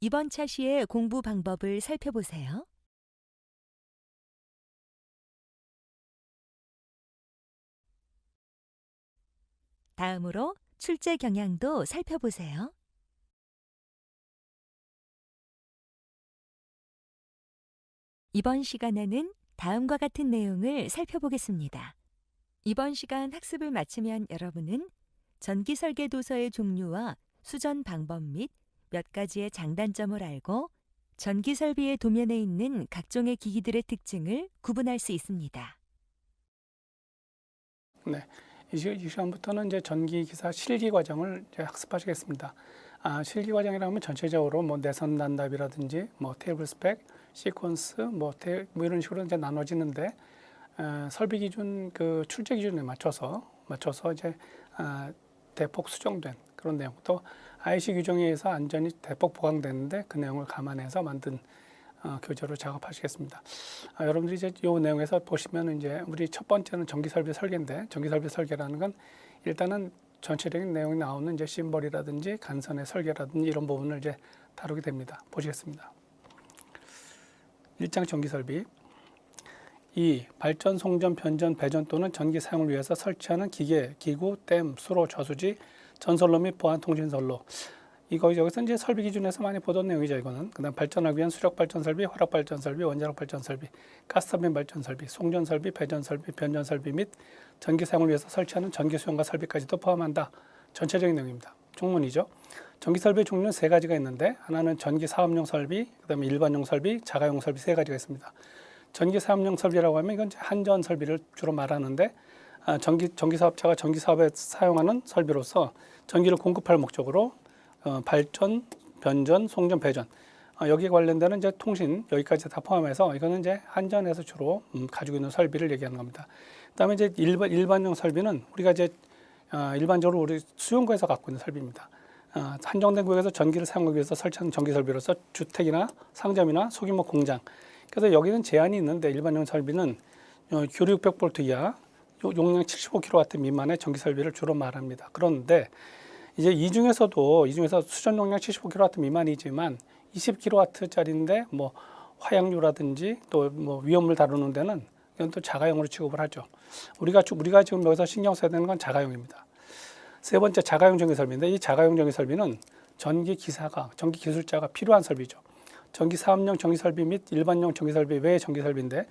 이번 차 시의 공부 방법을 살펴보세요. 다음으로 출제 경향도 살펴보세요. 이번 시간에는 다음과 같은 내용을 살펴보겠습니다. 이번 시간 학습을 마치면 여러분은 전기 설계 도서의 종류와 수전 방법 및 몇 가지의 장단점을 알고 전기 설비의 도면에 있는 각종의 기기들의 특징을 구분할 수 있습니다. 네, 이 시간부터는 이제 전기 기사 실기 과정을 이제 학습하시겠습니다. 실기 과정이라면 전체적으로 뭐 내선 단답이라든지 뭐 테이블 스펙, 시퀀스, 뭐 이런 식으로 이제 나눠지는데 설비 기준 그 출제 기준에 맞춰서 이제 대폭 수정된 그런 내용, 또 IC 규정에 의해서 안전이 대폭 보강되는데 그 내용을 감안해서 만든 교재로 작업하시겠습니다. 여러분들이 이제 이 내용에서 보시면 이제 우리 첫 번째는 전기 설비 설계인데, 전기 설비 설계라는 건 일단은 전체적인 내용이 나오는 이제 심벌이라든지 간선의 설계라든지 이런 부분을 이제 다루게 됩니다. 보시겠습니다. 1장 전기 설비. 2. 발전, 송전, 변전, 배전 또는 전기 사용을 위해서 설치하는 기계, 기구, 댐, 수로, 저수지, 전선로 및 보안 통신선로. 여기서 이제 설비 기준에서 많이 보던 내용이죠, 이거는. 그다음 발전하기 위한 수력 발전 설비, 화력 발전 설비, 원자력 발전 설비, 가스터빈 발전 설비, 송전 설비, 배전 설비, 변전 설비 및 전기 사용을 위해서 설치하는 전기 수용과 설비까지도 포함한다. 전체적인 내용입니다. 종문이죠. 전기 설비의 종류는 세 가지가 있는데, 하나는 전기 사업용 설비, 그다음에 일반용 설비, 자가용 설비 세 가지가 있습니다. 전기 사업용 설비라고 하면 이건 한전 설비를 주로 말하는데, 전기 사업자가 전기 사업에 사용하는 설비로서 전기를 공급할 목적으로 발전, 변전, 송전, 배전, 여기에 관련되는 이제 통신, 여기까지 다 포함해서 이거는 이제 한전에서 주로 가지고 있는 설비를 얘기하는 겁니다. 그다음에 이제 일반용 설비는 우리가 이제 일반적으로 우리 수용구에서 갖고 있는 설비입니다. 한정된 구역에서 전기를 사용하기 위해서 설치하는 전기 설비로서 주택이나 상점이나 소규모 공장. 그래서 여기는 제한이 있는데, 일반용 설비는 교류 600V 이하, 용량 75kW 미만의 전기 설비를 주로 말합니다. 그런데 이제 이 중에서 수전 용량 75kW 미만이지만 20kW짜리인데 뭐 화약류라든지 또 뭐 위험을 다루는 데는 이건 또 자가용으로 취급을 하죠. 우리가 지금 여기서 신경 써야 되는 건 자가용입니다. 세 번째, 자가용 전기 설비인데, 이 자가용 전기 설비는 전기 기술자가 필요한 설비죠. 전기 사업용 전기 설비 및 일반용 전기 설비 외의 전기 설비인데,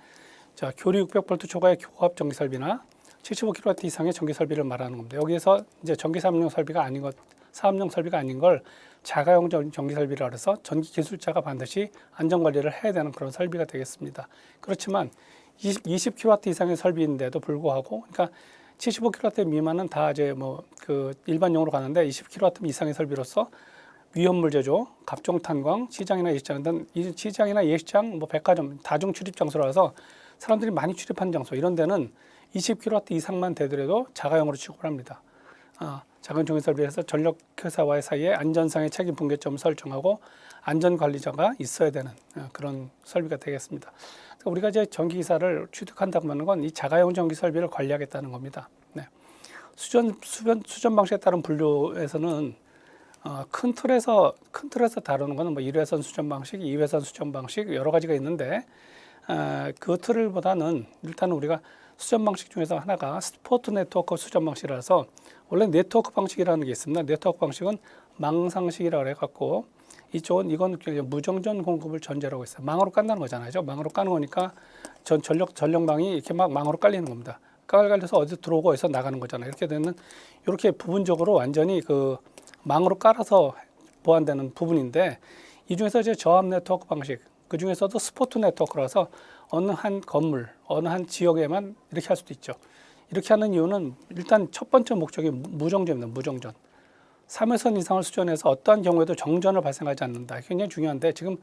자, 교류 600V 초과의 교합 전기 설비나 75kW 이상의 전기 설비를 말하는 겁니다. 여기에서 이제 전기 사업용 설비가 아닌 걸 자가용 전기 설비라 그래서 전기 기술자가 반드시 안전 관리를 해야 되는 그런 설비가 되겠습니다. 그렇지만 20kW 이상의 설비인데도 불구하고, 그러니까 75kW 미만은 다 이제 뭐 그 일반용으로 가는데, 20kW 이상의 설비로서 위험물 제조, 갑종 탄광, 시장이나 예시장, 뭐 백화점, 다중 출입 장소라서 사람들이 많이 출입하는 장소, 이런 데는 20kW 이상만 되더라도 자가용으로 취급을 합니다. 작은 전기 설비에서 전력 회사와의 사이에 안전상의 책임 분계점을 설정하고 안전관리자가 있어야 되는 그런 설비가 되겠습니다. 그러니까 우리가 이제 전기 기사를 취득한다고 하는 건 이 자가용 전기 설비를 관리하겠다는 겁니다. 네. 수전 방식에 따른 분류에서는 큰 틀에서 다루는 것은 뭐 1회선 수전 방식, 2회선 수전 방식 여러 가지가 있는데, 그 틀보다는 일단 우리가 수전 방식 중에서 하나가 스포트 네트워크 수전 방식이라서, 원래 네트워크 방식이라는 게 있습니다. 네트워크 방식은 망상식이라고 해갖고, 이건 무정전 공급을 전제로 하고 있어요. 망으로 깐다는 거잖아요. 망으로 까는 거니까 전력망이 이렇게 막 망으로 깔리는 겁니다. 깔려서 어디 들어오고 어디서 나가는 거잖아요. 이렇게 되면 이렇게 부분적으로 완전히 그 망으로 깔아서 보완되는 부분인데, 이 중에서 이제 저압 네트워크 방식, 그 중에서도 스포트 네트워크라서 어느 한 건물, 어느 한 지역에만 이렇게 할 수도 있죠. 이렇게 하는 이유는 일단 첫 번째 목적이 무정전입니다. 무정전. 3회선 이상을 수전해서 어떠한 경우에도 정전을 발생하지 않는다. 굉장히 중요한데, 지금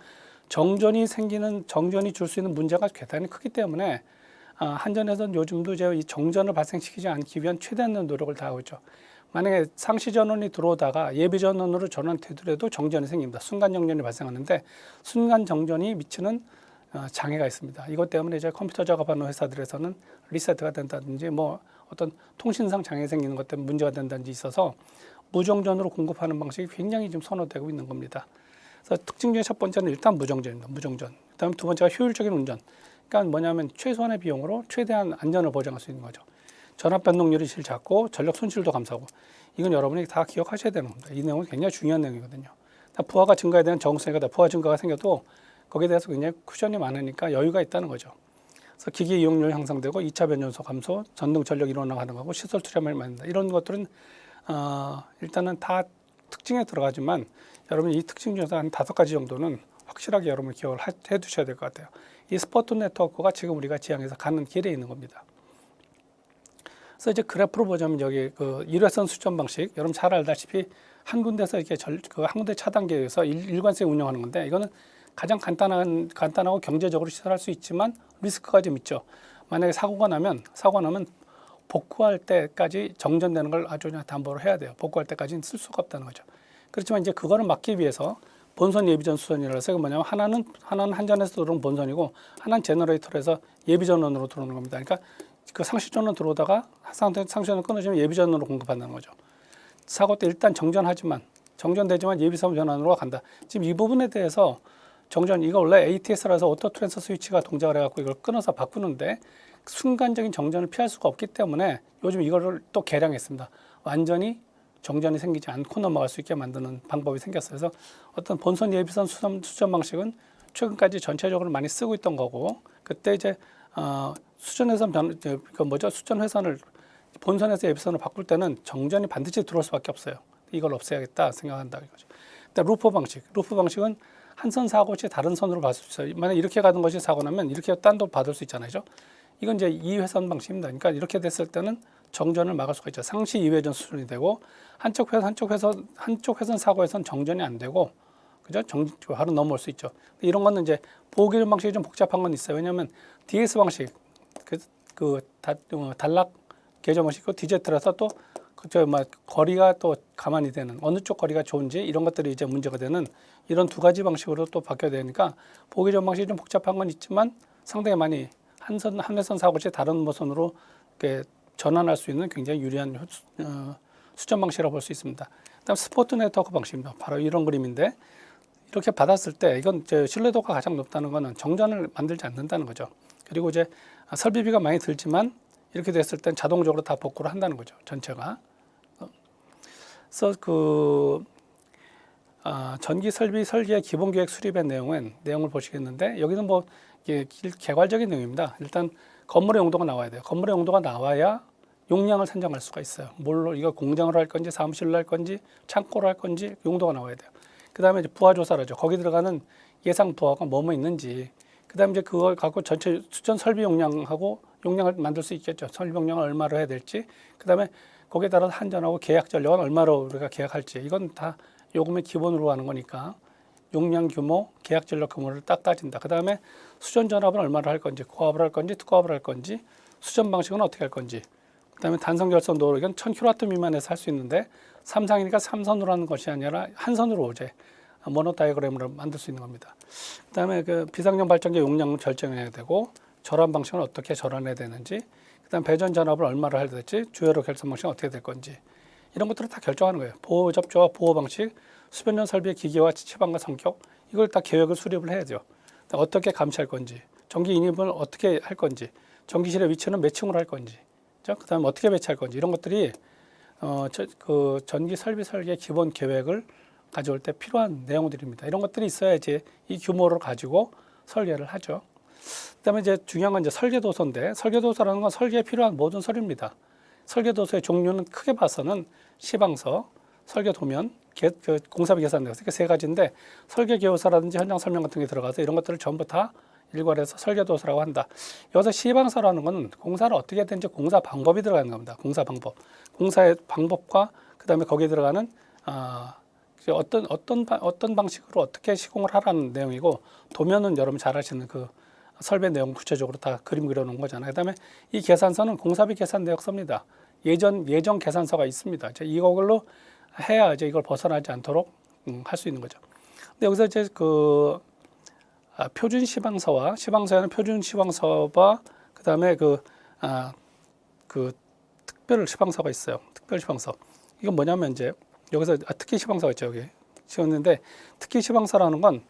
정전이 줄 수 있는 문제가 대단히 크기 때문에 한전에서는 요즘도 이제 이 정전을 발생시키지 않기 위한 최대한의 노력을 다하고 있죠. 만약에 상시 전원이 들어오다가 예비 전원으로 전환되더라도 정전이 생깁니다. 순간 정전이 발생하는데, 순간 정전이 미치는 장애가 있습니다. 이것 때문에 이제 컴퓨터 작업하는 회사들에서는 리세트가 된다든지 뭐 어떤 통신상 장애 생기는 것 때문에 문제가 된다든지 있어서 무정전으로 공급하는 방식이 굉장히 지금 선호되고 있는 겁니다. 그래서 특징 중에 첫 번째는 일단 무정전입니다. 무정전. 그다음 두 번째가 효율적인 운전. 그러니까 뭐냐면 최소한의 비용으로 최대한 안전을 보장할 수 있는 거죠. 전압 변동률이 제일 작고 전력 손실도 감소하고 이건 여러분이 다 기억하셔야 되는 겁니다. 이 내용은 굉장히 중요한 내용이거든요. 부하가 증가에 대한 정수니까 부하 증가가 생겨도 거기에 대해서 굉장히 쿠션이 많으니까 여유가 있다는 거죠. 그래서 기기 이용률 향상되고 2차 변연소 감소, 전등 전력 일원화 가능하고 시설 투자를 만든다. 이런 것들은 일단은 다 특징에 들어가지만 여러분 이 특징 중에서 한 5가지 정도는 확실하게 여러분 기억을 해 두셔야 될 것 같아요. 이 스포트 네트워크가 지금 우리가 지향해서 가는 길에 있는 겁니다. 그래서 이제 그래프로 보자면 여기 그 일회선 수전 방식, 여러분 잘 알다시피 한 군데서 이렇게 한 군데 차단계에서 일관성 운영하는 건데 이거는 가장 간단하고 경제적으로 시설할 수 있지만 리스크가 좀 있죠. 만약에 사고가 나면 복구할 때까지 정전되는 걸 아주 그냥 담보로 해야 돼요. 복구할 때까지는 쓸 수가 없다는 거죠. 그렇지만 이제 그거를 막기 위해서 본선 예비전 수전이라서 이건 뭐냐면 하나는 한전에서 들어오는 본선이고 하나는 제너레이터로 해서 예비전원으로 들어오는 겁니다. 그러니까 그 상시전원 들어오다가 상시전원 끊어지면 예비전원으로 공급한다는 거죠. 사고 때 일단 정전되지만 예비선 전원으로 간다. 지금 이 부분에 대해서 이거 원래 ATS라서 오토 트랜스퍼 스위치가 동작을 해갖고 이걸 끊어서 바꾸는데 순간적인 정전을 피할 수가 없기 때문에 요즘 이거를 또 개량했습니다. 완전히 정전이 생기지 않고 넘어갈 수 있게 만드는 방법이 생겼어요. 그래서 어떤 본선 예비선 수전 방식은 최근까지 전체적으로 많이 쓰고 있던 거고 그때 이제 수전 회선을 본선에서 예비선으로 바꿀 때는 정전이 반드시 들어올 수밖에 없어요. 이걸 없애야겠다 생각한다 이거죠. 일단 루프 방식은 한 선 사고 시 다른 선으로 받을 수 있어요. 만약 이렇게 가는 것이 사고 나면 이렇게 딴 도 받을 수 있잖아요. 이건 이제 2회선 방식입니다. 그러니까 이렇게 됐을 때는 정전을 막을 수가 있죠. 상시 2회전 수준이 되고 한쪽 회선 사고에선 정전이 안 되고 그죠? 바로 넘어올 수 있죠. 이런 거는 이제 보호 기준 방식이 좀 복잡한 건 있어요. 왜냐하면 DS 방식 단락 계정 방식이고 DZ라서 또 거리가 또 가만히 되는 어느 쪽 거리가 좋은지 이런 것들이 이제 문제가 되는 이런 2가지 방식으로 또 바뀌어야 되니까 보호 기준 방식이 좀 복잡한 건 있지만 상당히 많이 한 회선 사고 시 다른 노선으로 이렇게 전환할 수 있는 굉장히 유리한 수전 방식이라고 볼 수 있습니다. 그다음 스포트 네트워크 방식입니다. 바로 이런 그림인데 이렇게 받았을 때 이건 신뢰도가 가장 높다는 거는 정전을 만들지 않는다는 거죠. 그리고 이제 설비비가 많이 들지만 이렇게 됐을 땐 자동적으로 다 복구를 한다는 거죠. 전체가. 그래서 전기 설계의 기본 계획 수립의 내용을 보시겠는데 여기는 뭐 이게 개괄적인 내용입니다. 일단 건물의 용도가 나와야 돼요. 건물의 용도가 나와야 용량을 산정할 수가 있어요. 이거 공장으로 할 건지 사무실로 할 건지 창고로 할 건지 용도가 나와야 돼요. 그다음에 이제 부하 조사라죠. 거기 들어가는 예상 부하가 뭐뭐 있는지. 그다음에 이제 그걸 갖고 전체 수전 설비 용량하고 용량을 만들 수 있겠죠. 설비 용량을 얼마로 해야 될지. 그다음에 거기에 따라서 한전하고 계약 전력은 얼마로 우리가 계약할지. 이건 다 요금의 기본으로 하는 거니까 용량 규모, 계약 전력 규모를 딱 따진다. 그다음에 수전 전압은 얼마로 할 건지, 고압을 할 건지, 특고압을 할 건지, 수전 방식은 어떻게 할 건지. 그다음에 단선 결선 도로 이건 1000kW 미만에서 할 수 있는데 3상이니까 3선으로 하는 것이 아니라 한 선으로 이제 모노 다이어그램으로 만들 수 있는 겁니다. 그다음에 그 비상용 발전기 용량을 결정해야 되고 절환 방식은 어떻게 절환해야 되는지, 그다음 배전 전압을 얼마로 해야 될지, 주요로 결선 방식은 어떻게 될 건지 이런 것들을 다 결정하는 거예요. 보호 접조와 보호 방식, 수변전 설비의 기계와 치방과 성격 이걸 다 계획을 수립을 해야죠. 어떻게 감시할 건지, 전기 인입을 어떻게 할 건지, 전기실의 위치는 몇 층으로 할 건지, 그다음 어떻게 배치할 건지 이런 것들이 그 전기 설비 설계 기본 계획을 가져올 때 필요한 내용들입니다. 이런 것들이 있어야지 이 규모를 가지고 설계를 하죠. 그다음에 이제 중요한 건 이제 설계도서인데 설계도서라는 건 설계에 필요한 모든 서류입니다. 설계도서의 종류는 크게 봐서는 시방서, 설계도면, 공사비 계산서 이렇게 3가지인데 설계계획서라든지 현장 설명 같은 게 들어가서 이런 것들을 전부 다 일괄해서 설계도서라고 한다. 여기서 시방서라는 건 공사를 어떻게 했든지 공사 방법이 들어가는 겁니다. 공사 방법, 공사의 방법과 그다음에 거기에 들어가는 어떤 방식으로 어떻게 시공을 하라는 내용이고, 도면은 여러분 잘 아시는 그 설계 내용 구체적으로 다 그림 그려놓은 거잖아요. 그다음에 이 계산서는 공사비 계산 내역서입니다. 예전 계산서가 있습니다. 이걸로 해야 이제 이걸 벗어나지 않도록 할 수 있는 거죠. 근데 여기서 이제 표준 시방서에는 표준 시방서와 그다음에 특별 시방서가 있어요. 특별 시방서. 이건 뭐냐면 이제 여기서 특기 시방서가 있죠. 여기 지었는데 특히 시방사라는 건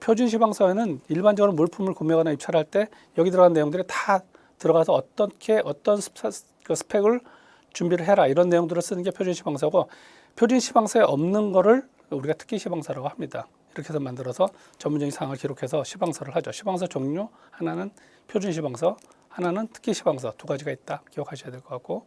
표준 시방사에는 일반적으로 물품을 구매하거나 입찰할 때 여기 들어간 내용들이 다 들어가서 어떤 스펙을 준비를 해라 이런 내용들을 쓰는 게 표준 시방사고 표준 시방사에 없는 거를 우리가 특기 시방사라고 합니다. 이렇게 해서 만들어서 전문적인 사항을 기록해서 시방서를 하죠. 시방서 종류 하나는 표준 시방서, 하나는 특기 시방서 두 가지가 있다. 기억하셔야 될 것 같고.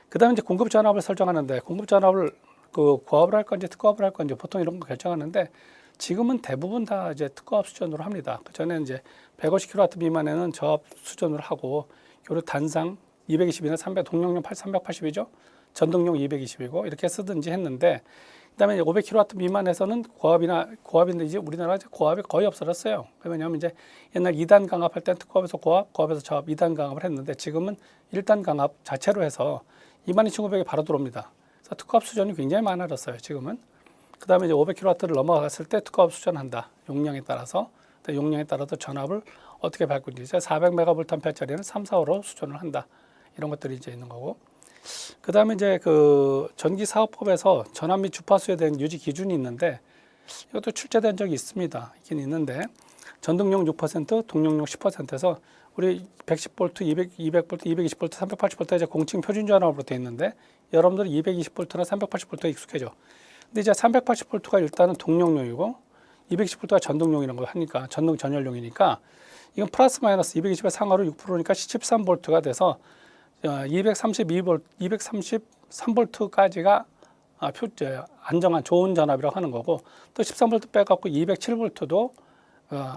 그다음에 이제 공급 전압을 설정하는데 공급 전압을 그 고압을 할 건지 특고압을 할 건지 보통 이런 거 결정하는데 지금은 대부분 다 이제 특고압 수준으로 합니다. 그 전에 이제 150kW 미만에는 저압 수준으로 하고 그리고 단상 220이나 300 동력용 380이죠. 전동용 220이고 이렇게 쓰든지 했는데 그다음에 500kW 미만에서는 고압인데 이제 우리나라가 고압이 거의 없어졌어요. 왜냐하면 이제 옛날 2단 강압할 때 특고압에서 고압에서 저압 2단 강압을 했는데 지금은 1단 강압 자체로 해서 22,900이 바로 들어옵니다. 그래서 특고압 수준이 굉장히 많아졌어요. 지금은. 그다음에 이제 500kW를 넘어갔을 때 특고압 수준한다. 용량에 따라서 전압을 어떻게 바꾸는지 400MV/A짜리는 3, 4호로 수준을 한다. 이런 것들이 이제 있는 거고. 그 다음에 이제 그 전기사업법에서 전압 및 주파수에 대한 유지 기준이 있는데 이것도 출제된 적이 있습니다. 있긴 있는데 전동용 6%, 동력용 10%에서 우리 110V, 200V, 220V, 380V 이제 공칭 표준 전압으로 되어 있는데 여러분들은 220V나 380V가 익숙해져. 근데 이제 380V가 일단은 동력용이고 220V가 전동용이라는 걸 하니까 전동 전열용이니까 이건 플러스 마이너스 220의 상하로 6%니까 13V가 돼서 233V까지가 안정한 좋은 전압이라고 하는 거고 또 13V 빼갖고 207V도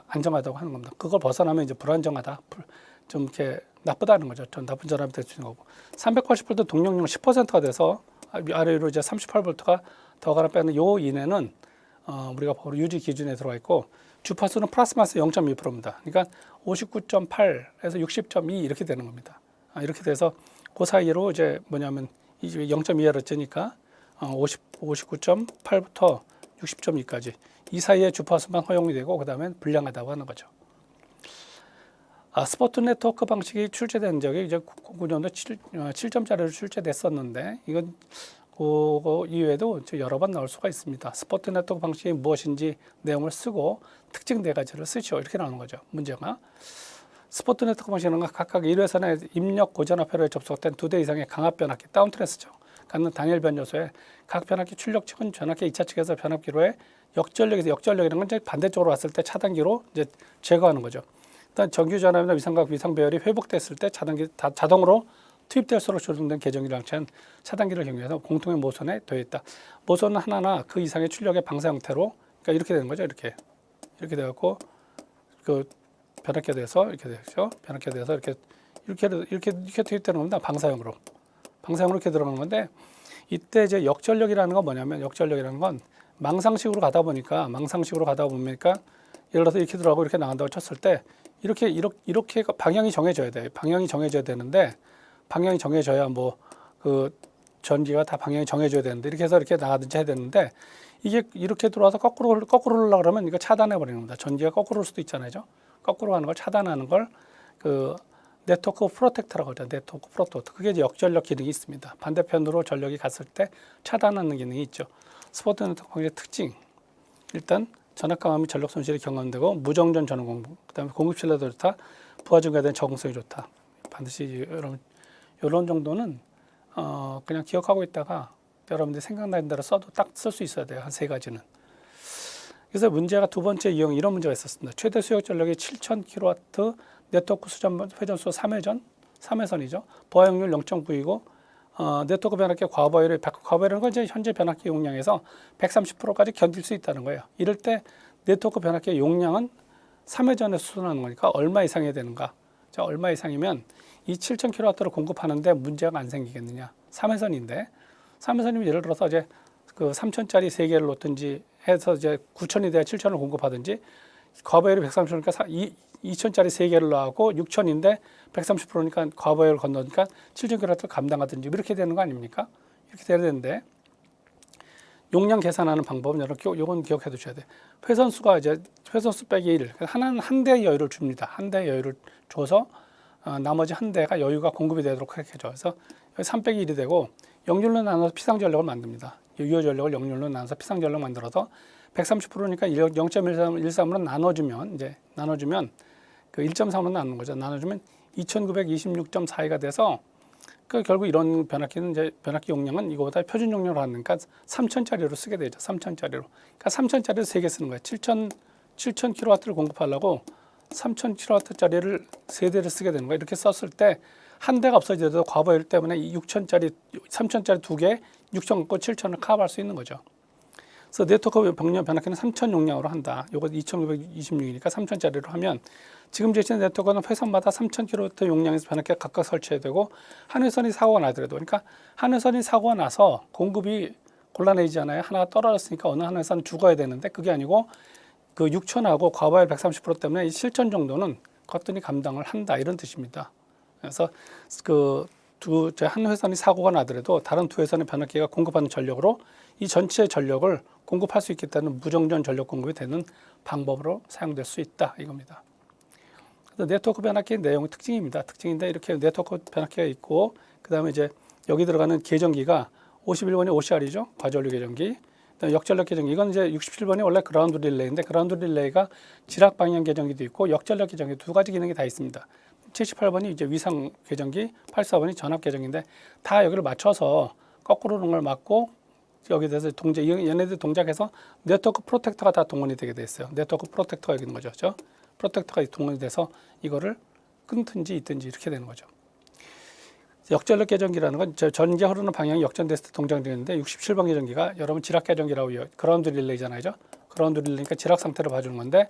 안정하다고 하는 겁니다. 그걸 벗어나면 이제 불안정하다, 좀 이렇게 나쁘다는 거죠. 좀 나쁜 전압이 될 수 있는 거고 380V 동력용 10%가 돼서 아래로 이제 38V가 더 가나 빼는 요 이내는 우리가 바로 유지 기준에 들어가 있고 주파수는 플러스 마이너스 0.2%입니다. 그러니까 59.8에서 60.2 이렇게 되는 겁니다. 이렇게 돼서 그 사이로 이제 뭐냐면 이제 0.2를 찌니까 59.8부터 60.2까지 이 사이에 주파수만 허용이 되고 그 다음에 불량하다고 하는 거죠. 스포트 네트워크 방식이 출제된 적이 이제 99년도 7점짜리로 출제됐었는데 이건 그거 이외에도 여러 번 나올 수가 있습니다. 스포트 네트워크 방식이 무엇인지 내용을 쓰고 특징 네 가지를 쓰시오 이렇게 나오는 거죠. 문제가 스포트 네트워크 방식은 각각 1회선에 입력 고전압회로에 접속된 2대 이상의 강압 변압기 다운 트랜스죠. 갖는 단일 변요소에 각 변압기 출력 측은 변압기 2차 측에서 변압기로의 역전력이라는 건 이제 반대쪽으로 왔을 때 차단기로 이제 제거하는 거죠. 일단 정규 전압이나 위상각 위상 배열이 회복됐을 때 차단기 자동으로 투입될수록 조정된 계정기 장치는 차단기를 경유해서 공통의 모선에 되어 있다. 모선은 하나나 그 이상의 출력의 방사 형태로 그러니까 이렇게 되는 거죠. 이렇게 돼갖고 그 변압기가 돼서 이렇게 되죠. 변압기가 돼서 이렇게 투입되는 겁니다. 방사형으로 이렇게 들어가는 건데 이때 이제 역전력이라는 건 뭐냐면 역전력이라는 건 망상식으로 가다 보니까 예를 들어서 이렇게 들어가고 이렇게 나간다고 쳤을 때 이렇게 방향이 정해져야 돼요. 방향이 정해져야 되는데 방향이 정해져야 뭐 그 전기가 다 방향이 정해져야 되는데 이렇게 해서 이렇게 나가든지 해야 되는데 이게 이렇게 들어와서 거꾸로 올라 그러면 이거 차단해 버리는 겁니다. 전기가 거꾸로 올 수도 있잖아요. 거꾸로 가는 걸 차단하는 걸 그 네트워크 프로텍터라고 하죠. 네트워크 프로텍터. 그게 이제 역전력 기능이 있습니다. 반대편으로 전력이 갔을 때 차단하는 기능이 있죠. 스포트 네트워크 방식의 특징. 일단 전압 강화 및 전력 손실이 경감되고 무정전 전원 공부. 그다음에 공급 신뢰도 좋다. 부하 증가에 대한 적응성이 좋다. 반드시 여러분 이런 정도는 그냥 기억하고 있다가 여러분들이 생각나는 대로 써도 딱 쓸 수 있어야 돼요. 한 세 가지는. 그래서 문제가 두 번째 유형 이런 문제가 있었습니다. 최대 수역 전력이 7,000kW, 네트워크 수전 회전수 3회선이죠. 보화용률 0.9이고 네트워크 변압기 과부하율이라는 건 이제 현재 변압기 용량에서 130%까지 견딜 수 있다는 거예요. 이럴 때 네트워크 변압기 용량은 3회전에 수선하는 거니까 얼마 이상이 되는가? 자, 얼마 이상이면 이 7,000kW를 공급하는데 문제가 안 생기겠느냐? 3회선인데 3회선이면 예를 들어서 이제 그 3,000짜리 3개를 놓든지 해서 이제 9,000이 돼야 7,000을 공급하든지 과부하율이 130%니까 2,000짜리 3개를 놔고 6,000인데 130%니까 과부하율을 건너니까 7,000kW를 감당하든지 이렇게 되는 거 아닙니까? 이렇게 돼야 되는데 용량 계산하는 방법은 요건 기억해 두셔야 돼요. 회선수가 이제 회선수 빼기 1. 하나는 한 대 여유를 줍니다. 한 대 여유를 줘서 나머지 한 대가 여유가 공급이 되도록 그렇게 해줘. 그래서 3 빼기 1이 되고 역률로 나눠서 피상전력을 만듭니다. 유효 전력을 역률로 나눠서 피상 전력 만들어서 130%니까 0.13으로 나눠주면 그 1.3으로 나누는 거죠. 나눠주면 2,926.42가 돼서 그 결국 이런 변압기는 이제 변압기 용량은 이거보다 표준 용량으로 하니까 3,000짜리로 쓰게 되죠. 3,000짜리로. 그러니까 3,000짜리를 3개 쓰는 거예요. 7,000kW를 공급하려고 3,000kW짜리를 3대를 쓰게 되는 거예요. 이렇게 썼을 때 한 대가 없어지더라도 과부하율 때문에 6,000짜리, 3,000짜리 2개, 6,000 갖고 7,000을 커버할 수 있는 거죠. 그래서 네트워크 변압기는 3,000 용량으로 한다. 요거 2,926이니까 3,000짜리로 하면 지금 제시된 네트워크는 회선마다 3,000kW 용량에서 변압기가 각각 설치해야 되고 한 회선이 사고가 나더라도 그러니까 한 회선이 사고가 나서 공급이 곤란해지잖아요. 하나가 떨어졌으니까 어느 한 회선은 죽어야 되는데 그게 아니고 그 6,000하고 과부하율 130% 때문에 이 7,000 정도는 거뜬히 감당을 한다 이런 뜻입니다. 그래서 그 한 회선이 사고가 나더라도 다른 두 회선의 변압기가 공급하는 전력으로 이 전체 전력을 공급할 수 있기 때문에 무정전 전력 공급이 되는 방법으로 사용될 수 있다 이겁니다. 그래서 네트워크 변압기의 내용 특징입니다. 특징인데 이렇게 네트워크 변압기가 있고 그 다음에 이제 여기 들어가는 계정기가 51번이 OCR이죠. 과전류 계정기. 그다음에 역전력 계정기. 이건 이제 67번이 원래 그라운드 릴레이인데 그라운드 릴레이가 지락 방향 계정기도 있고 역전력 계정기 두 가지 기능이 다 있습니다. 78번이 이제 위상 계정기, 84번이 전압 계정기인데 다 여기를 맞춰서 거꾸로 오는 걸 맞고 여기에 대해서 얘네들 동작해서 네트워크 프로텍터가 다 동원이 되게 돼 있어요. 네트워크 프로텍터가 여기 있는 거죠. 그렇죠? 프로텍터가 동원이 돼서 이거를 끊든지 있든지 이렇게 되는 거죠. 역전력 계정기라는 건 전기 흐르는 방향이 역전됐을 때 동작되는데 67번 계정기가 여러분 지락 계정기라고 그라운드 릴레이잖아요. 그라운드 릴레이니까 지락 상태를 봐주는 건데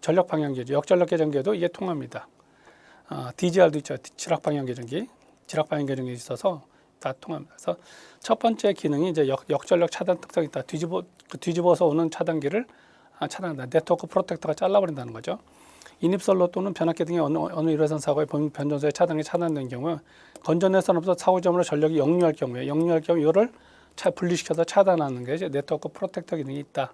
전력 방향계죠. 역전력 계정기에도 이게 통합니다. DGR도 있죠. 지락 방향 계정기. 지락 방향 계정기 있어서 다 통합니다. 그래서 첫 번째 기능이 이제 역전력 차단 특성이 있다. 뒤집어서 오는 차단기를 차단한다. 네트워크 프로텍터가 잘라버린다는 거죠. 인입선로 또는 변압기 등의 어느 1회선 사고에 변전소의 차단이 차단된 경우 건전회선으로부터 사고점으로 전력이 역류할 경우 이거를 분리시켜서 차단하는 게 이제 네트워크 프로텍터 기능이 있다.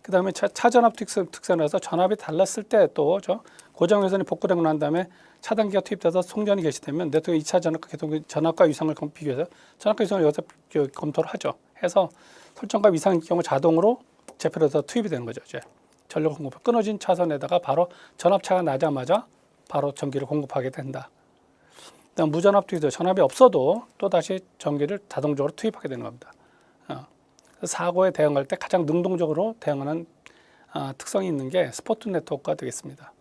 그 다음에 차전압 특성이라서 전압이 달랐을 때 또 고정회선이 복구되고 난 다음에 차단기가 투입돼서 송전이 개시되면 네트워크 2차 전압과 위상을 비교해서 전압과 위상을 여기서 검토를 하죠. 해서 설정값 이상일 경우 자동으로 제표로서 투입이 되는 거죠. 이제 전력 공급 끊어진 차선에다가 바로 전압차가 나자마자 바로 전기를 공급하게 된다. 그다음 무전압 투입도 전압이 없어도 또 다시 전기를 자동적으로 투입하게 되는 겁니다. 사고에 대응할 때 가장 능동적으로 대응하는 특성이 있는 게 스포트 네트워크가 되겠습니다.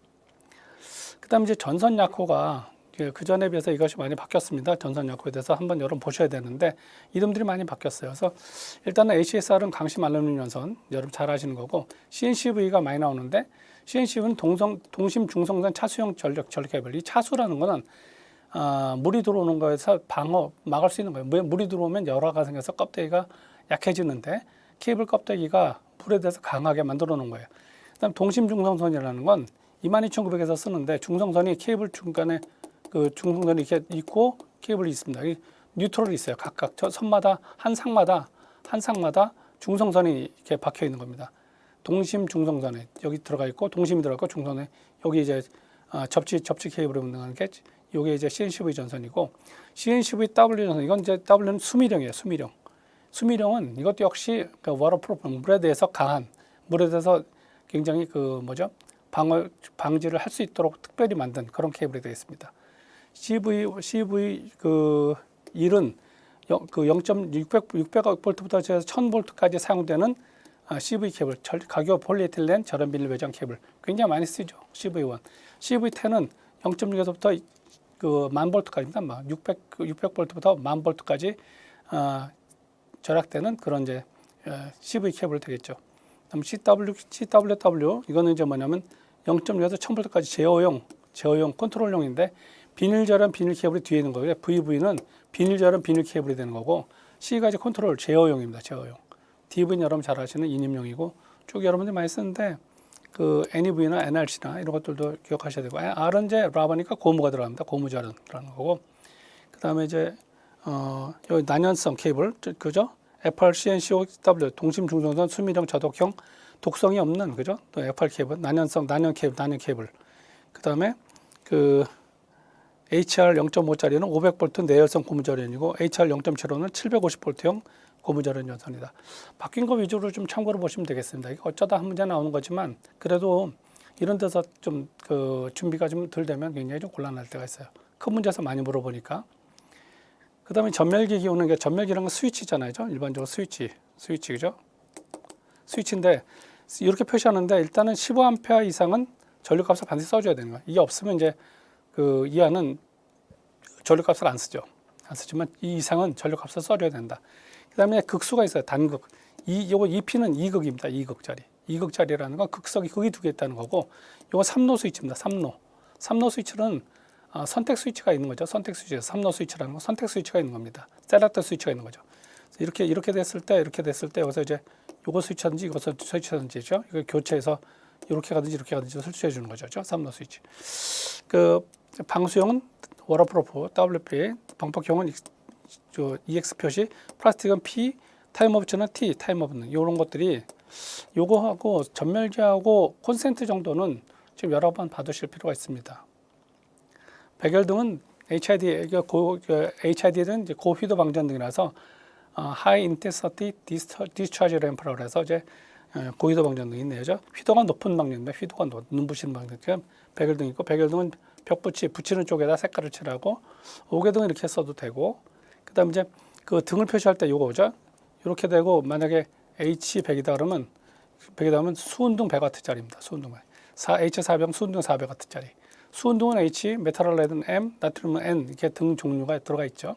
그다음 이제 전선 약호가 그 전에 비해서 이것이 많이 바뀌었습니다. 전선 약호에 대해서 한번 여러분 보셔야 되는데 이름들이 많이 바뀌었어요. 그래서 일단은 ACSR은 강심 알루미늄 연선 여러분 잘 아시는 거고 CNCV가 많이 나오는데 CNCV는 동심 중성선 차수형 전력 케이블. 이 차수라는 거는 물이 들어오는 거에서 막을 수 있는 거예요. 물이 들어오면 열화가 생겨서 껍데기가 약해지는데 케이블 껍데기가 불에 대해서 강하게 만들어 놓은 거예요. 그다음 동심 중성선이라는 건 22,900에서 쓰는데 중성선이 케이블 중간에 그 중성선이 이렇게 있고 케이블이 있습니다. 뉴트럴이 있어요. 각각 선마다 한 상마다 중성선이 이렇게 박혀 있는 겁니다. 동심 중성선에 여기 들어가 있고 동심이 들어가 있고 중성선에 여기 이제 접지 케이블을 운행하는 게 이게 이제 CNCV 전선이고 CNCV W 전선 이건 이제 W는 수미령이에요. 수미령은 이것도 역시 그 워터프루프 물에 대해서 강한 물에 대해서 굉장히 방지를 할 수 있도록 특별히 만든 그런 케이블이 되겠습니다. CV 그 1은 그 600V부터 1000V까지 사용되는 CV 케이블, 가교 폴리에틸렌 절연 비닐 외장 케이블 굉장히 많이 쓰죠. CV1. CV10은 0.6에서부터 그 1000V까지입니다. 600V부터 1000V까지 절약되는 그런 이제 CV 케이블 되겠죠. 그다음 CWW 이거는 이제 뭐냐면 0.6에서 1000V까지 제어용 컨트롤용인데 비닐 절연 비닐 케이블이 뒤에 있는 거고요. VV는 비닐 절연 비닐 케이블이 되는 거고 C가 이제 컨트롤 제어용입니다. 제어용. DV는 여러분 잘 아시는 인입용이고 쭉 여러분들이 많이 쓰는데 그 NEV나 NRC나 이런 것들도 기억하셔야 되고 R은 이제 라바니까 고무가 들어갑니다. 고무 절연이라는 거고 그다음에 이제 여기 난연성 케이블 그죠? FR CNCOW 동심 중성선 수미령 저독형 독성이 없는 그죠? 또 FR 케이블 난연 케이블 그다음에 그 HR 0.5짜리는 500V 내열성 고무 절연이고 HR 0.75는 750V형 고무절연 전선이다. 바뀐 거 위주로 좀 참고로 보시면 되겠습니다. 이거 어쩌다 한 문제 나오는 거지만 그래도 이런 데서 좀 그 준비가 좀 덜 되면 굉장히 좀 곤란할 때가 있어요. 큰 문제에서 많이 물어보니까. 그 다음에 전멸기기 오는 게 전멸기라는 건 스위치잖아요. 일반적으로 스위치 그죠? 스위치인데 이렇게 표시하는데 일단은 15A 이상은 전류값을 반드시 써줘야 되는 거예요. 이게 없으면 이제 그 이하는 전류값을 안 쓰죠. 안 쓰지만 이 이상은 전류값을 써줘야 된다. 그 다음에 극수가 있어요. 단극. 요거 EP는 2극입니다. 2극짜리. 2극짜리라는 건 극석이 극이 두 개 있다는 거고, 요거 3로 스위치입니다. 3로. 3로 스위치는 선택 스위치가 있는 거죠. 선택 스위치. 3로 스위치라는 건 선택 스위치가 있는 겁니다. 셀렉터 스위치가 있는 거죠. 이렇게 됐을 때 여기서 이제 요거 스위치하든지 이거 스위치하든지죠. 이거 교체해서 이렇게 가든지 설치해 주는 거죠. 3로 스위치. 그 방수형은 워터프루프 WP, 방폭형은 EX 표시, 플라스틱은 P, 타임오브는 T, 타임오브는 이런 것들이 요거하고 전멸기하고 콘센트 정도는 지금 여러 번 받으실 필요가 있습니다. 백열등은 HID는 이제 고휘도 방전등이라서 High Intensity Discharge Ramp라고 해서 이제 고휘도 방전등이 있네요. 휘도가 높은 방전등, 휘도가 눈부시는 방전등. 백열등이 있고, 백열등은 붙이는 쪽에다 색깔을 칠하고, 오개등은 이렇게 써도 되고, 그 다음에 이제 그 등을 표시할 때 요거죠. 이렇게 되고, 만약에 H100이다 그러면 수은등 100W짜리입니다. 수은등 H400 수은등 400W짜리. 수은등은 H, 메탈halide M, 나트륨은 N 이렇게 등 종류가 들어가 있죠.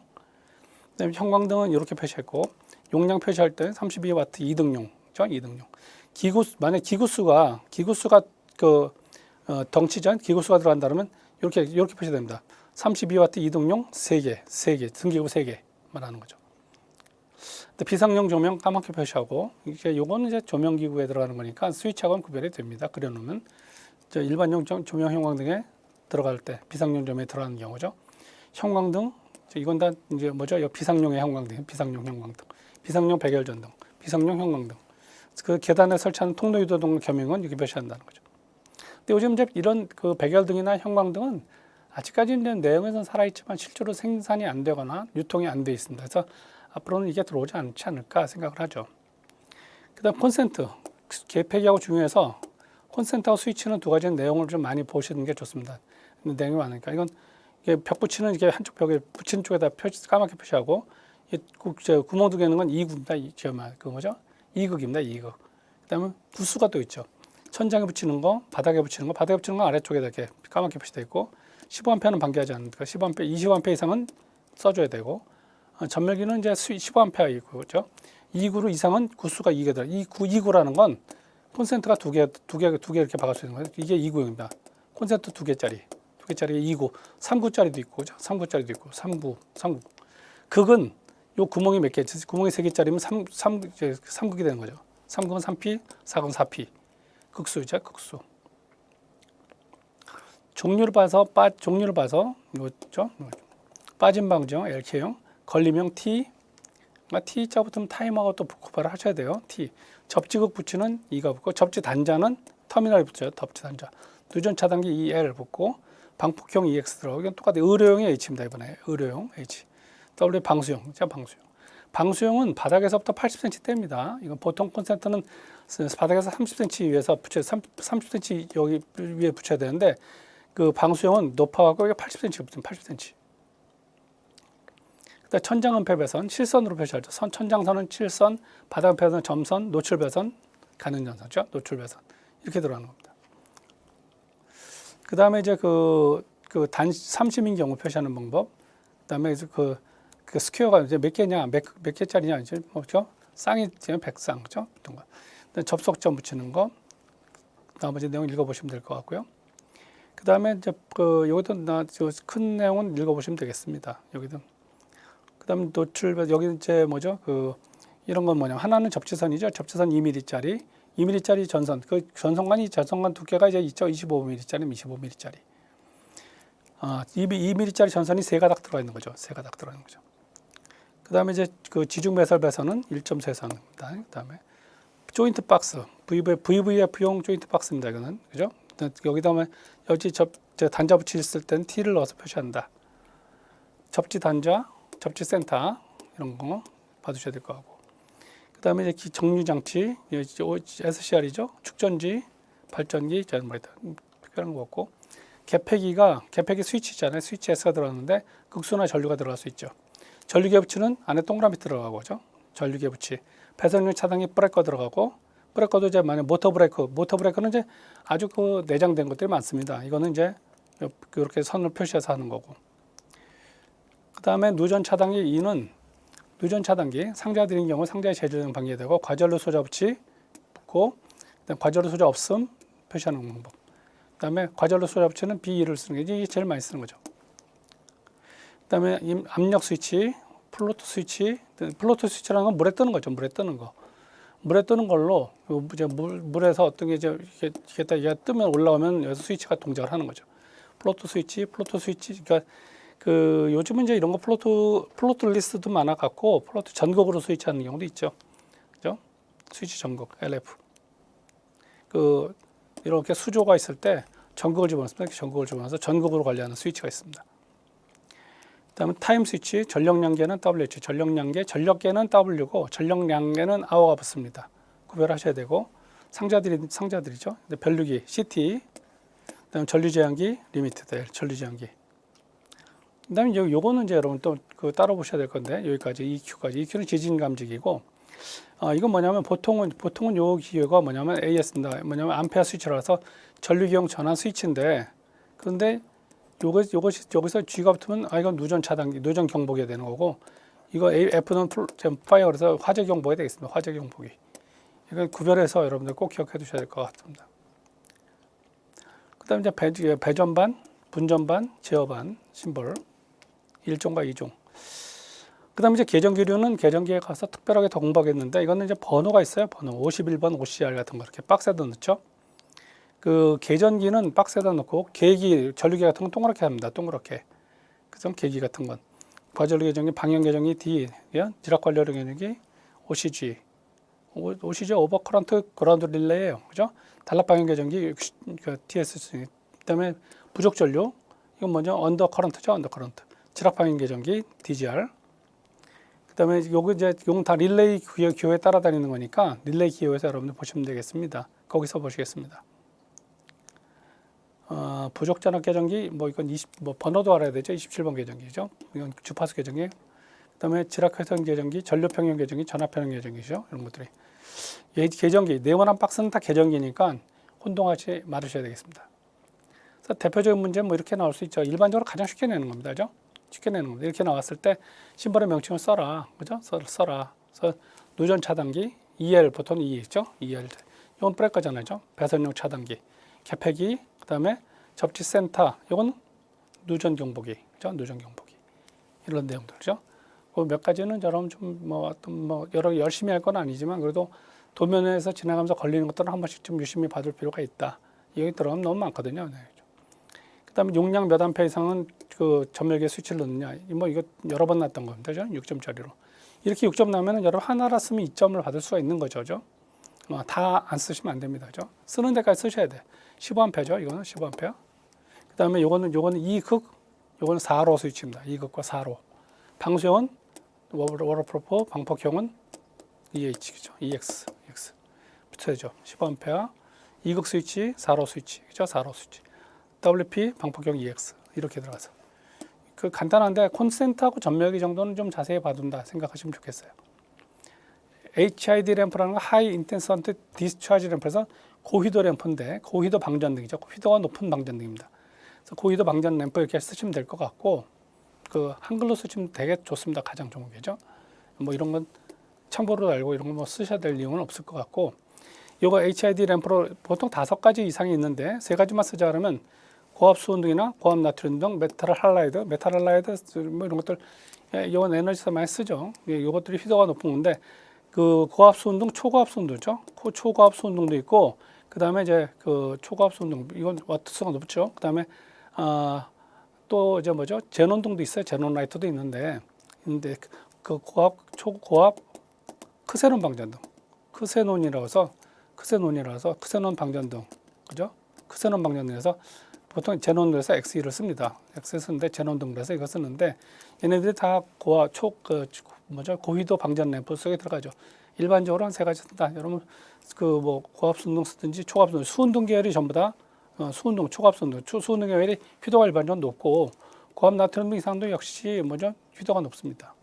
그다음에 형광등은 이렇게 표시했고, 용량 표시할 때 32W 2등용죠. 2등용. 만약 기구수가 그 덩치전 기구수가 들어간다면 이렇게 표시됩니다. 32W 2등용 3개, 등기구 3개 말하는 거죠. 비상용 조명 까맣게 표시하고, 이게 요거는 이제 조명기구에 들어가는 거니까 스위치하고는 구별이 됩니다. 그려놓으면 일반용 조명 형광등에 들어갈 때 비상용 조명에 들어가는 경우죠. 형광등 이건 다 이제 뭐죠? 비상용의 형광등, 비상용 형광등, 비상용 백열전등, 비상용 형광등. 그 계단에 설치하는 통로 유도등 겸용은 이렇게 표시한다는 거죠. 근데 요즘 이제 이런 그 백열등이나 형광등은 아직까지는 내용에서는 살아있지만 실제로 생산이 안 되거나 유통이 안 돼 있습니다. 그래서 앞으로는 이게 들어오지 않지 않을까 생각을 하죠. 그다음 콘센트, 계획하고 중요해서 콘센트하고 스위치는 두 가지 내용을 좀 많이 보시는 게 좋습니다. 내용이 많으니까 이건 벽 붙이는 이게 한쪽 벽에 붙이는 쪽에다 까맣게 표시하고, 구멍 두 개는 건 2구입니다. 그 뭐죠? 2극입니다. 2극. 그다음에 구수가 또 있죠. 천장에 붙이는 거, 바닥에 붙이는 거 아래쪽에다 이렇게 까맣게 표시되어 있고, 15A는 방기하지 않으니까 20A 이상은 써줘야 되고, 전멸기는 이제 15A 이고죠. 2구로 이상은 구수가 2개다. 2구라는 건 콘센트가 두 개 이렇게 박을 수 있는 거예요. 이게 2구용입니다. 콘센트 2개짜리 2구, 3구짜리도 있고, 그죠? 3구짜리도 있고, 3구. 극은 요 구멍이 몇 개, 구멍이 3개짜리면 3극이 되는 거죠. 3극은 3P, 4극은 4P. 극수죠, 극수. 종류를 봐서 이거죠. 빠진 방정 LK형, 걸림형 T, T자 붙으면 타이머가 또 구별을 하셔야 돼요. T. 접지극 붙이는 E가 붙고, 접지 단자는 터미널이 붙어요. 접지 단자. 누전 차단기 EL 붙고, 방폭형 EX 들어가고, 이건 똑같아요. 의료용이 H입니다. 이번에 의료용 H. W 방수용, 방수용은 바닥에서부터 80cm 뗍니다. 이건 보통 콘센트는 바닥에서 30cm 위에서 30cm 여기 위에 붙여야 되는데, 그 방수용은 높아가고 80cm 붙으면 80cm. 그다음 천장음폐 배선, 실선으로 표시하죠. 천장선은 7선, 바닥음폐는 점선, 노출 배선, 가는 전선죠. 노출 배선 이렇게 들어가는 겁니다. 그 다음에 이제 단 30인 경우 표시하는 방법. 그 다음에 이제 그 스퀘어가 이제 몇 개냐, 몇 개짜리냐, 이제 뭐죠? 쌍이 되면 100쌍, 그죠? 접속점 붙이는 거. 나머지 내용 읽어보시면 될 것 같고요. 그 다음에 이제 여기도 큰 내용은 읽어보시면 되겠습니다. 여기도. 그 다음에 노출, 여기 이제 뭐죠? 이런 건 뭐냐면, 하나는 접지선이죠. 접지선 2mm짜리. 2mm짜리 전선, 전선관 두께가 이제 있죠. 25mm짜리, 25mm짜리. 2mm짜리 전선이 3가닥 들어가 있는 거죠. 3가닥 들어가 있는 거죠. 그 다음에 이제 지중 배설 배선은 1.3선입니다. 그 다음에 조인트 박스, VVF용 조인트 박스입니다. 이거는, 그죠? 여기다가 여기 단자 붙였을 때는 T를 넣어서 표시한다. 접지 단자, 접지 센터, 이런 거 봐두셔야 될 것 같고. 그다음에 이제 정류 장치, SCR이죠. 축전지, 발전기, 특별한 거 없고, 개폐기 스위치잖아요. 스위치 S가 들어갔는데 극수나 전류가 들어갈 수 있죠. 전류계 부치는 안에 동그라미 들어가고, 그죠? 전류계 부치. 배선용 차단기 브레이커 들어가고, 브레이커도 이제 만약 모터 브레이커는 이제 아주 그 내장된 것들이 많습니다. 이거는 이제 이렇게 선을 표시해서 하는 거고. 그다음에 누전 차단기 2는 누전 차단기 상자 들인 경우 상자에 제조된 방해되고 과전류 소자 부치 붙고, 그다음 과전류 소자 없음 표시하는 방법. 그다음에 과전류 소자 부치는 B2를 쓰는 게 이게 제일 많이 쓰는 거죠. 그다음에 압력 스위치, 플로트 스위치라는 건 물에 뜨는 거죠. 물에 뜨는 걸로 이제 물에서 어떤 게 이제 이게 뜨면 올라오면 여기서 스위치가 동작을 하는 거죠. 플로트 스위치. 그러니까 그 요즘은 이제 이런 거 플로트 리스트도 많아 갖고 플로트 전극으로 스위치하는 경우도 있죠. 그죠? 스위치 전극 LF. 그 이렇게 수조가 있을 때 전극을 집어넣어서 전극으로 관리하는 스위치가 있습니다. 그다음에 타임 스위치, 전력량계는 WH, 전력계는 W고 전력량계는 아워가 붙습니다. 구별하셔야 되고 상자들이죠. 변류기 CT, 그다음에 전류제한기 리미티드 L, 전류제한기. 그다음에 요거는 이제 여러분 또 그 따라 보셔야 될 건데 여기까지 EQ는 지진 감지기고, 이건 뭐냐면 보통은 요 기계가 뭐냐면 AS입니다. 뭐냐면 암페어 스위치라서 전류기용 전환 스위치인데, 그런데 여기서 G가 붙으면 이건 누전 차단기, 누전 경보기가 되는 거고, 이거 F는 파이어 그래서 화재 경보가 되겠습니다. 화재 경보기. 이건 구별해서 여러분들 꼭 기억해 두셔야 될 것 같습니다. 그다음에 이제 배전반, 분전반, 제어반 심볼 1종과 2종. 그다음에 이제 계정기류는 계정기에 가서 특별하게 더 공부하겠는데, 이거는 이제 번호가 있어요. 번호 51번 OCR 같은 거 이렇게 박스에다 넣죠. 그 계전기는 박스에다 넣고 전류기 같은 건 동그랗게 합니다. 동그랗게. 그래서 계기 같은 건 과전류 계정기, 방향 계정기 D, 지락 관련 계정기 OCG 오버커런트 그라운드 릴레이예요. 그죠? 단랍 방향 계정기 TSC. 그다음에 부족 전류, 이건 먼저 언더커런트죠. 언더커런트. 지락 방향 계정기 DGR. 그다음에 요건 다 릴레이 기호에 따라다니는 거니까 릴레이 기호에서 여러분들 보시면 되겠습니다. 거기서 보시겠습니다. 부족 전압 계정기, 이건 번호도 알아야 되죠. 27번 계정기죠. 이건 주파수 계정기. 그다음에 지락 회선 계정기, 전류 평형 계정기, 전압 평형 계정기죠. 이런 것들이. 계정기, 네모난 박스는 다 계정기니까 혼동하지 말으셔야 되겠습니다. 그래서 대표적인 문제 이렇게 나올 수 있죠. 일반적으로 가장 쉽게 내는 겁니다. 그죠? 쉽게 내는 겁니다. 이렇게 나왔을 때 심벌의 명칭을 써라. 그죠? 써라. 그래서 누전 차단기, EL 보통 E죠. EL. 이건 브레이커잖아요. 배선용 차단기. 개폐기, 그다음에 접지 센터. 이건 누전 경보기. 그죠? 누전 경보기. 이런 내용들이죠. 그 몇 가지는 여러분 여러 열심히 할 건 아니지만 그래도 도면에서 지나가면서 걸리는 것들은 한 번씩 좀 유심히 봐둘 필요가 있다. 여기 들어가면 너무 많거든요. 네. 그다음에 용량 몇 암페 이상은 그 전멸계 스위치를 넣느냐. 이거 여러 번 났던 겁니다. 6점짜리로. 이렇게 6점 나면은 여러분 하나라 쓰면 2점을 받을 수가 있는 거죠. 다 안 쓰시면 안 됩니다. 그죠? 쓰는 데까지 쓰셔야 돼. 15암페죠. 이거는 15암페. 그다음에 요거는 2극, 요거는 4로 스위치입니다. 2극과 4로. 방수형은 워터프루프, 방폭형은 EH죠. EX 붙여야죠. 15암페. 2극 스위치, 4로 스위치. 그죠? 4로 스위치. WP, 방폭형 EX 이렇게 들어가서 그 간단한데 콘센트하고 전멸기 정도는 좀 자세히 봐둔다 생각하시면 좋겠어요. HID 램프라는 건 하이 인텐시티 디스차지 램프에서 고휘도 램프인데 고휘도 방전등이죠. 휘도가 높은 방전등입니다. 그래서 고휘도 방전 램프 이렇게 쓰시면 될 것 같고, 그 한글로 쓰시면 되게 좋습니다. 가장 좋은 게죠. 이런 건 참고로 알고 이런 거 쓰셔야 될 이유는 없을 것 같고, 이거 HID 램프로 보통 5가지 이상이 있는데 3가지만 쓰자 그러면 고압 수온등이나 고압 나트륨 등 메탈 할라이드 이런 것들, 이건 에너지에서 많이 쓰죠. 이것들이 휘도가 높은 건데 그 고압 수온등, 초고압 수온등이죠. 초고압 수온등도 있고, 그 다음에 이제 그 초고압 수온등, 이건 와트수가 높죠. 그 다음에 또 이제 제논등도 있어요. 제논 라이트도 있는데 그 초고압 크세논 방전등, 크세논 방전등, 그죠? 크세논 방전등에서 보통 제논에서 X2를 씁니다. X 쓰는데 제논등에서 이거 쓰는데 얘네들이 다 고휘도 방전 램프 속에 들어가죠. 일반적으로 한 세 가지 쓴다. 여러분 그 뭐 고압 순등 쓰든지 초갑 순등, 수운동 계열이 전부 다 수운동, 초갑 순등, 수운동 계열이 휴도가 일반적으로 높고 고압 나트륨 이상도 역시 뭐죠? 휴도가 높습니다.